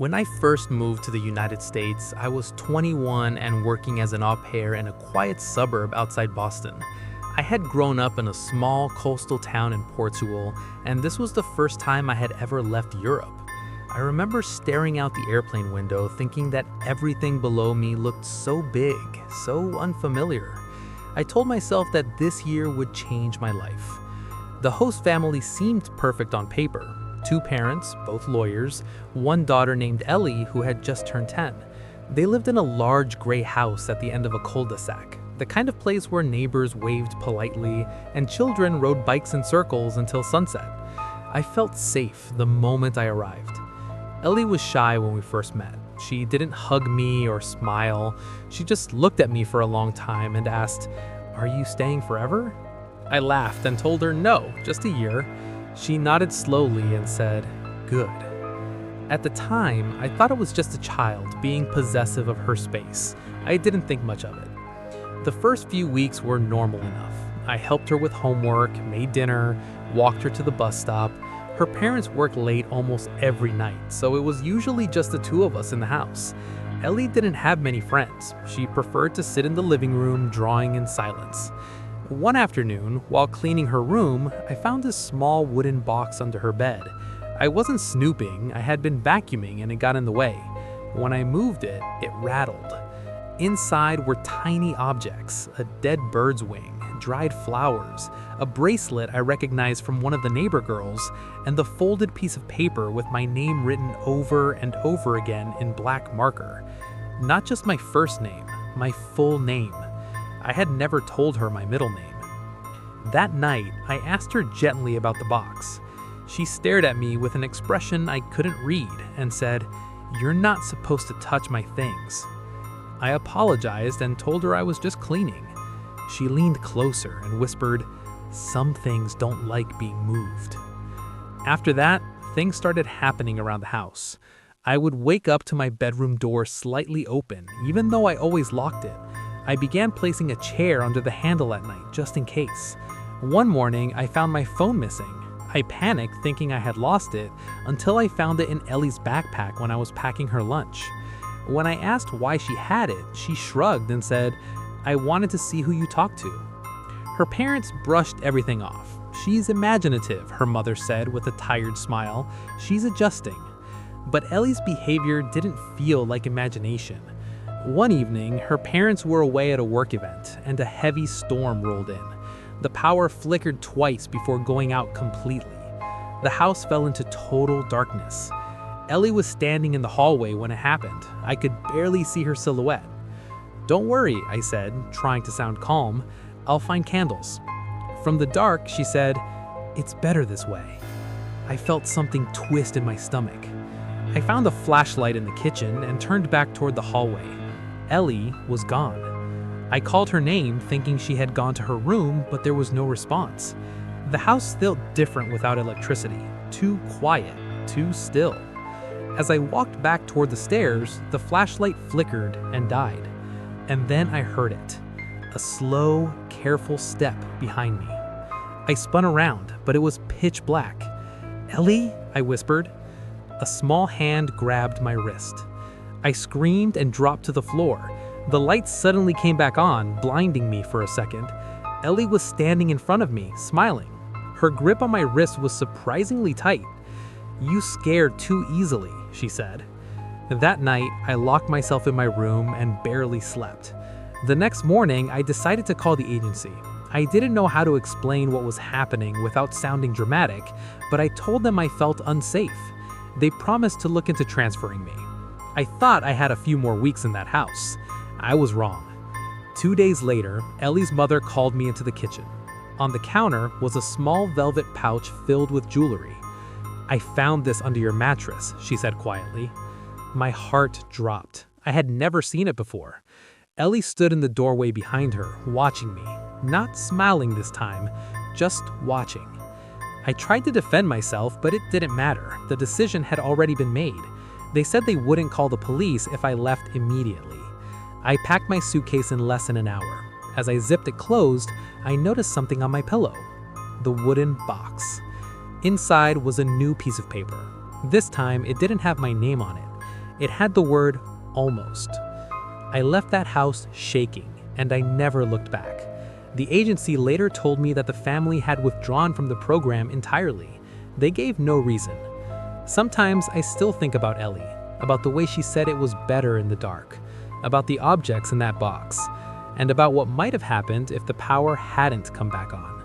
When I first moved to the United States, I was 21 and working as an au pair in a quiet suburb outside Boston. I had grown up in a small coastal town in Portugal, and this was the first time I had ever left Europe. I remember staring out the airplane window thinking that everything below me looked so big, so unfamiliar. I told myself that this year would change my life. The host family seemed perfect on paper. Two parents, both lawyers, one daughter named Ellie who had just turned 10. They lived in a large gray house at the end of a cul-de-sac, the kind of place where neighbors waved politely and children rode bikes in circles until sunset. I felt safe the moment I arrived. Ellie was shy when we first met. She didn't hug me or smile. She just looked at me for a long time and asked, "Are you staying forever?" I laughed and told her no, just a year. She nodded slowly and said, "Good." At the time, I thought it was just a child being possessive of her space. I didn't think much of it. The first few weeks were normal enough. I helped her with homework, made dinner, walked her to the bus stop. Her parents worked late almost every night, so it was usually just the two of us in the house. Ellie didn't have many friends. She preferred to sit in the living room, drawing in silence. One afternoon, while cleaning her room, I found a small wooden box under her bed. I wasn't snooping, I had been vacuuming and it got in the way. When I moved it, it rattled. Inside were tiny objects, a dead bird's wing, dried flowers, a bracelet I recognized from one of the neighbor girls, and the folded piece of paper with my name written over and over again in black marker. Not just my first name, my full name. I had never told her my middle name. That night, I asked her gently about the box. She stared at me with an expression I couldn't read and said, "You're not supposed to touch my things." I apologized and told her I was just cleaning. She leaned closer and whispered, "Some things don't like being moved." After that, things started happening around the house. I would wake up to my bedroom door slightly open, even though I always locked it. I began placing a chair under the handle at night, just in case. One morning, I found my phone missing. I panicked, thinking I had lost it, until I found it in Ellie's backpack when I was packing her lunch. When I asked why she had it, she shrugged and said, "I wanted to see who you talked to." Her parents brushed everything off. "She's imaginative," her mother said with a tired smile. "She's adjusting." But Ellie's behavior didn't feel like imagination. One evening, her parents were away at a work event, and a heavy storm rolled in. The power flickered twice before going out completely. The house fell into total darkness. Ellie was standing in the hallway when it happened. I could barely see her silhouette. "Don't worry," I said, trying to sound calm. "I'll find candles." From the dark, she said, "It's better this way." I felt something twist in my stomach. I found a flashlight in the kitchen and turned back toward the hallway. Ellie was gone. I called her name, thinking she had gone to her room, but there was no response. The house felt different without electricity. Too quiet, too still. As I walked back toward the stairs, the flashlight flickered and died. And then I heard it. A slow, careful step behind me. I spun around, but it was pitch black. "Ellie?" I whispered. A small hand grabbed my wrist. I screamed and dropped to the floor. The lights suddenly came back on, blinding me for a second. Ellie was standing in front of me, smiling. Her grip on my wrist was surprisingly tight. "You scared too easily," she said. That night, I locked myself in my room and barely slept. The next morning, I decided to call the agency. I didn't know how to explain what was happening without sounding dramatic, but I told them I felt unsafe. They promised to look into transferring me. I thought I had a few more weeks in that house. I was wrong. 2 days later, Ellie's mother called me into the kitchen. On the counter was a small velvet pouch filled with jewelry. "I found this under your mattress," she said quietly. My heart dropped. I had never seen it before. Ellie stood in the doorway behind her, watching me. Not smiling this time, just watching. I tried to defend myself, but it didn't matter. The decision had already been made. They said they wouldn't call the police if I left immediately. I packed my suitcase in less than an hour. As I zipped it closed, I noticed something on my pillow. The wooden box. Inside was a new piece of paper. This time, it didn't have my name on it. It had the word almost. I left that house shaking, and I never looked back. The agency later told me that the family had withdrawn from the program entirely. They gave no reason. Sometimes I still think about Ellie, about the way she said it was better in the dark, about the objects in that box, and about what might have happened if the power hadn't come back on.